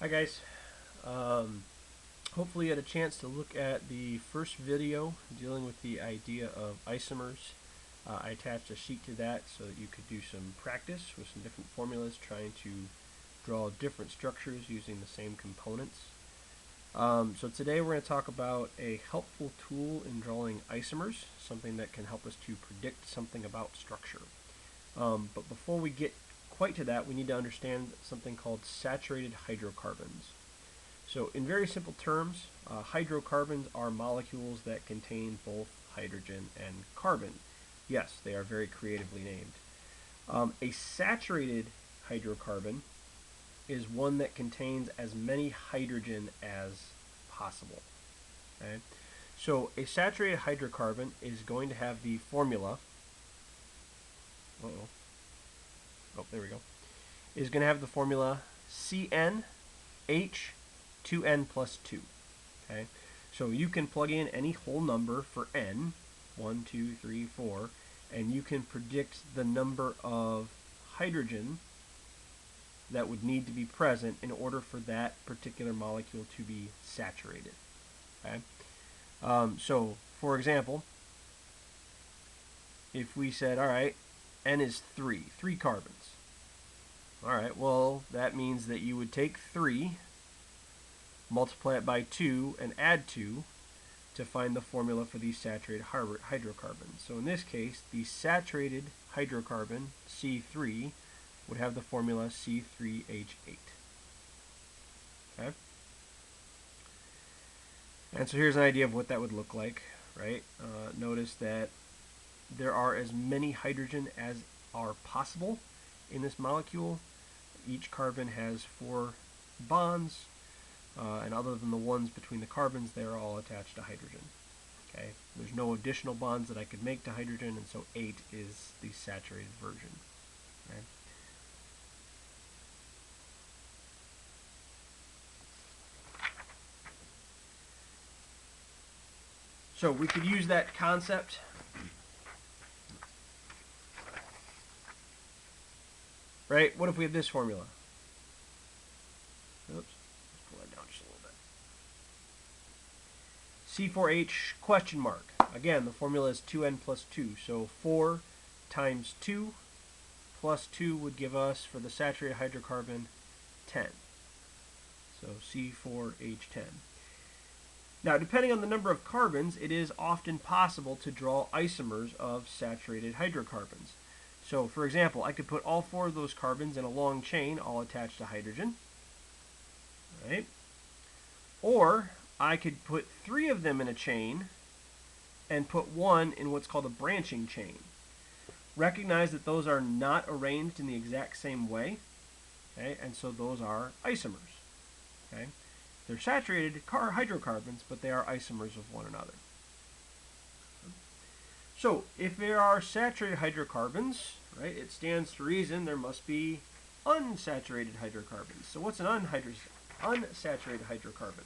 Hi guys. Um, Hopefully you had a chance to look at the first video dealing with the idea of isomers. I attached a sheet to that so that you could do some practice with some different formulas trying to draw different structures using the same components. So today we're going to talk about a helpful tool in drawing isomers, something that can help us to predict something about structure. But before we get quite to that, we need to understand something called saturated hydrocarbons. So in very simple terms, hydrocarbons are molecules that contain both hydrogen and carbon. Yes, they are very creatively named. A saturated hydrocarbon is one that contains as many hydrogen as possible. Okay? So a saturated hydrocarbon is going to have the formula. Oh, there we go. Is going to have the formula CnH2n plus 2. Okay? So you can plug in any whole number for n, 1, 2, 3, 4, and you can predict the number of hydrogen that would need to be present in order for that particular molecule to be saturated. Okay? So, for example, if we said, all right, n is 3 carbons. All right, well, that means that you would take 3, multiply it by 2, and add 2 to find the formula for the saturated hydrocarbon. So in this case, the saturated hydrocarbon, C3, would have the formula C3H8. Okay? And so here's an idea of what that would look like, right? Notice that there are as many hydrogen as are possible in this molecule. Each carbon has 4 bonds, and other than the ones between the carbons, they're all attached to hydrogen. Okay, there's no additional bonds that I could make to hydrogen, and so 8 is the saturated version. Okay. So we could use that concept right? What if we have this formula? Oops, let's pull that down just a little bit. C4H question mark. Again, the formula is 2n plus 2. So 4 times 2 plus 2 would give us, for the saturated hydrocarbon, 10. So C4H10. Now, depending on the number of carbons, it is often possible to draw isomers of saturated hydrocarbons. So, for example, I could put all 4 of those carbons in a long chain, all attached to hydrogen. Right? Or I could put 3 of them in a chain and put 1 in what's called a branching chain. Recognize that those are not arranged in the exact same way, okay? And so those are isomers. Okay? They're saturated hydrocarbons, but they are isomers of one another. So if there are saturated hydrocarbons, right, it stands to reason there must be unsaturated hydrocarbons. So what's an unsaturated hydrocarbon?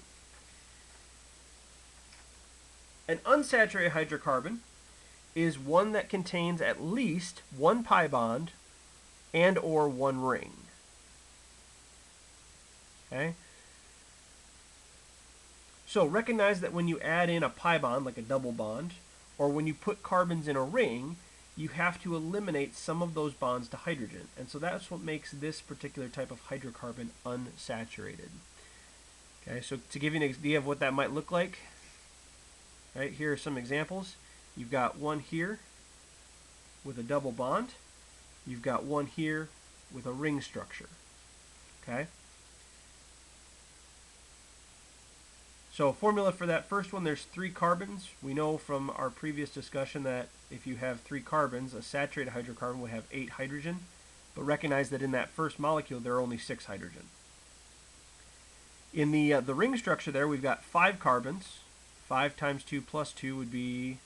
An unsaturated hydrocarbon is one that contains at least 1 pi bond and or 1 ring. Okay? So recognize that when you add in a pi bond, like a double bond, or when you put carbons in a ring, you have to eliminate some of those bonds to hydrogen. And so that's what makes this particular type of hydrocarbon unsaturated. Okay, so to give you an idea of what that might look like, right, here are some examples. You've got one here with a double bond. You've got one here with a ring structure. Okay? So formula for that first one, there's 3 carbons. We know from our previous discussion that if you have 3 carbons, a saturated hydrocarbon would have 8 hydrogen. But recognize that in that first molecule, there are only 6 hydrogen. In the ring structure there, we've got 5 carbons. 5 times 2 plus 2 would be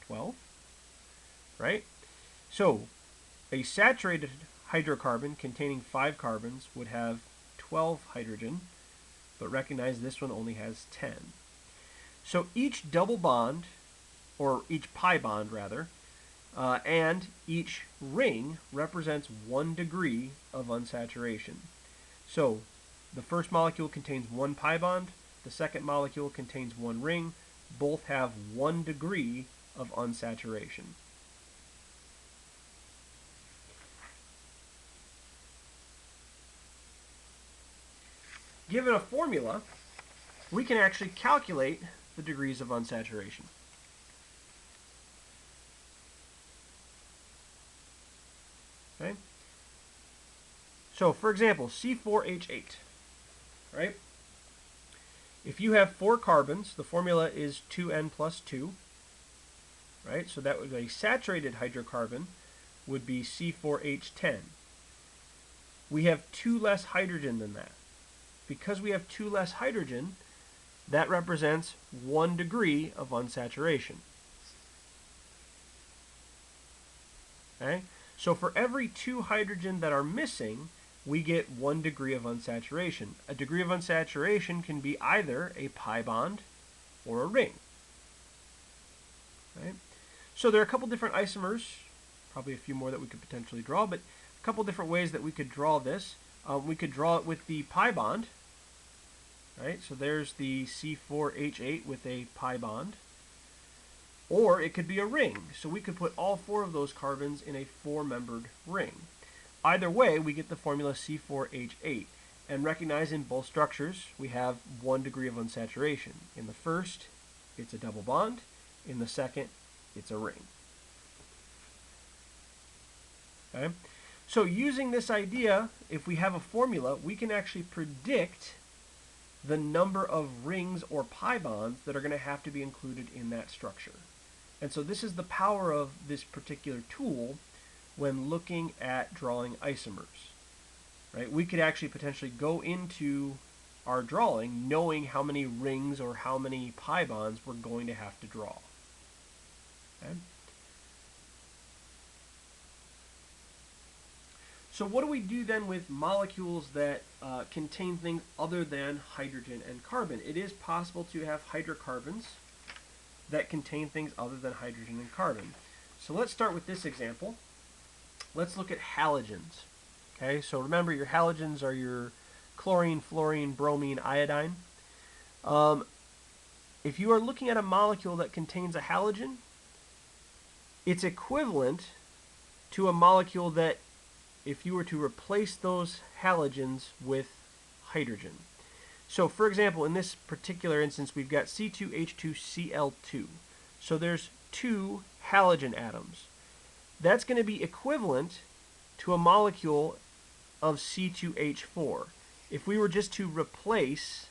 12, right? So a saturated hydrocarbon containing 5 carbons would have 12 hydrogen, but recognize this one only has 10. So each double bond, or each pi bond rather, and each ring represents 1 degree of unsaturation. So The first molecule contains one pi bond. The second molecule contains one ring. Both have 1 degree of unsaturation. Given a formula, we can actually calculate the degrees of unsaturation. Okay? So, for example, C4H8, right? If you have 4 carbons, the formula is 2N plus 2, right? So that would be a saturated hydrocarbon would be C4H10. We have 2 less hydrogen than that. Because we have 2 less hydrogen, that represents 1 degree of unsaturation. Okay? So for every 2 hydrogen that are missing, we get 1 degree of unsaturation. A degree of unsaturation can be either a pi bond or a ring. Right? So there are a couple different isomers, probably a few more that we could potentially draw, but a couple different ways that we could draw this. We could draw it with the pi bond. Right? So there's the C4H8 with a pi bond. Or it could be a ring. So we could put all 4 of those carbons in a 4-membered ring. Either way, we get the formula C4H8. And recognize in both structures, we have 1 degree of unsaturation. In the first, it's a double bond. In the second, it's a ring. Okay? So using this idea, if we have a formula, we can actually predict the number of rings or pi bonds that are going to have to be included in that structure. And so this is the power of this particular tool when looking at drawing isomers. Right? We could actually potentially go into our drawing knowing how many rings or how many pi bonds we're going to have to draw. Okay? So what do we do then with molecules that contain things other than hydrogen and carbon? It is possible to have hydrocarbons that contain things other than hydrogen and carbon. So let's start with this example. Let's look at halogens. Okay, so remember your halogens are your chlorine, fluorine, bromine, iodine. If you are looking at a molecule that contains a halogen, it's equivalent to a molecule that if you were to replace those halogens with hydrogen. So for example, in this particular instance, we've got C2H2Cl2. So there's 2 halogen atoms. That's going to be equivalent to a molecule of C2H4. If we were just to replace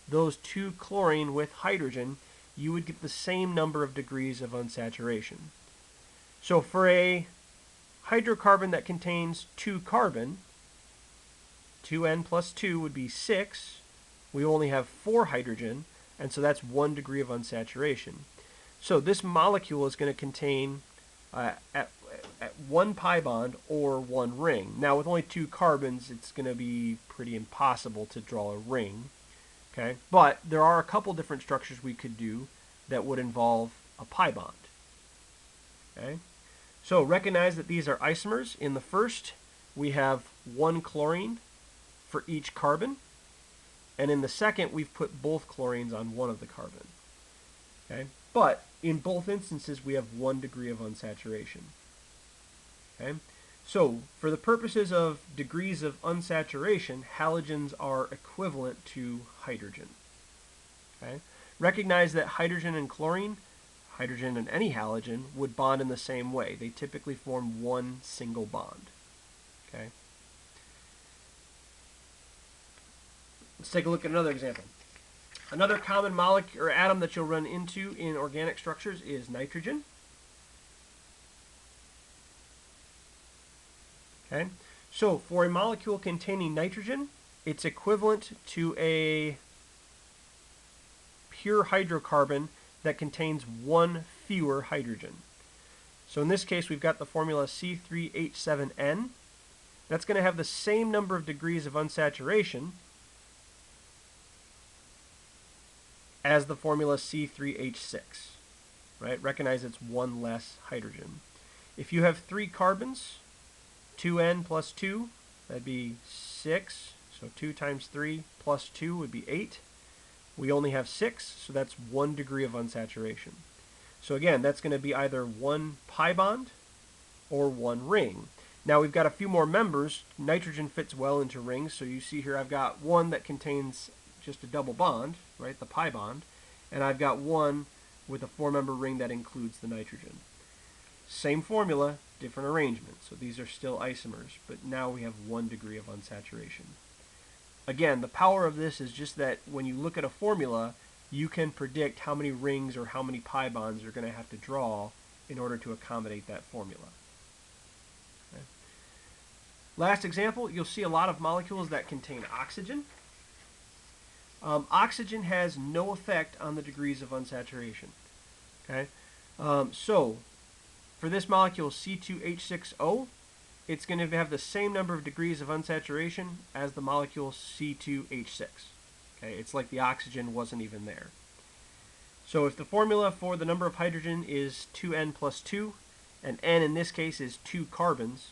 those 2 chlorine with hydrogen, you would get the same number of degrees of unsaturation. So for a hydrocarbon that contains 2 carbon, 2N plus 2 would be 6. We only have 4 hydrogen, and so that's 1 degree of unsaturation. So this molecule is going to contain at 1 pi bond or 1 ring. Now with only 2 carbons, it's going to be pretty impossible to draw a ring. Okay, but there are a couple different structures we could do that would involve a pi bond. Okay, so recognize that these are isomers. In the first, we have 1 chlorine for each carbon, and in the second, we've put both chlorines on one of the carbon. Okay, but in both instances, we have 1 degree of unsaturation. Okay, so for the purposes of degrees of unsaturation, halogens are equivalent to hydrogen. Okay, recognize that hydrogen and chlorine, hydrogen and any halogen, would bond in the same way. They typically form 1 single bond. Okay. Let's take a look at another example. Another common molecule or atom that you'll run into in organic structures is nitrogen. Okay, so for a molecule containing nitrogen, it's equivalent to a pure hydrocarbon that contains 1 fewer hydrogen. So in this case, we've got the formula C3H7N. That's going to have the same number of degrees of unsaturation as the formula C3H6. Right? Recognize it's 1 less hydrogen. If you have 3 carbons, 2N plus 2, that'd be 6. So 2 times 3 plus 2 would be 8. We only have 6, so that's 1 degree of unsaturation. So again, that's going to be either 1 pi bond or 1 ring. Now we've got a few more members. Nitrogen fits well into rings, so you see here I've got one that contains just a double bond, right, the pi bond, and I've got one with a 4-member ring that includes the nitrogen. Same formula, different arrangement. So these are still isomers, but now we have 1 degree of unsaturation. Again, the power of this is just that when you look at a formula, you can predict how many rings or how many pi bonds you're going to have to draw in order to accommodate that formula. Okay. Last example, you'll see a lot of molecules that contain oxygen. Oxygen has no effect on the degrees of unsaturation. Okay, so for this molecule C2H6O, it's going to have the same number of degrees of unsaturation as the molecule C2H6. Okay, it's like the oxygen wasn't even there. So if the formula for the number of hydrogen is 2n plus 2, and n in this case is 2 carbons,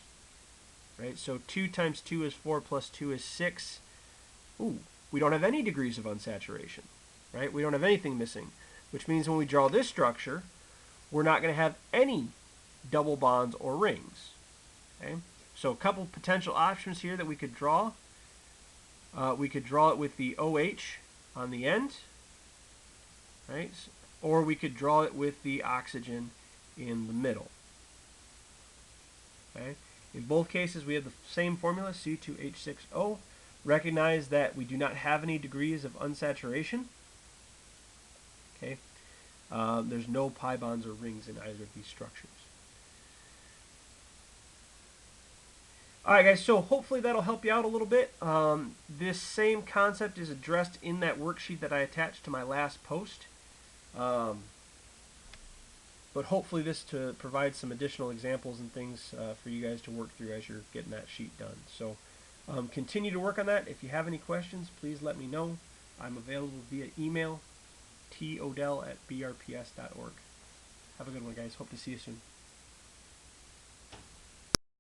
right? So 2 times 2 is 4 plus 2 is 6. Ooh, we don't have any degrees of unsaturation, right? We don't have anything missing, which means when we draw this structure, we're not going to have any double bonds or rings. Okay? So a couple potential options here that we could draw. We could draw it with the OH on the end, right? Or we could draw it with the oxygen in the middle. Okay? In both cases, we have the same formula, C2H6O. Recognize that we do not have any degrees of unsaturation. Okay? There's no pi bonds or rings in either of these structures. Alright guys, so hopefully that'll help you out a little bit. This same concept is addressed in that worksheet that I attached to my last post. But hopefully this to provide some additional examples and things for you guys to work through as you're getting that sheet done. So continue to work on that. If you have any questions, please let me know. I'm available via email, todell@brps.org. Have a good one, guys. Hope to see you soon.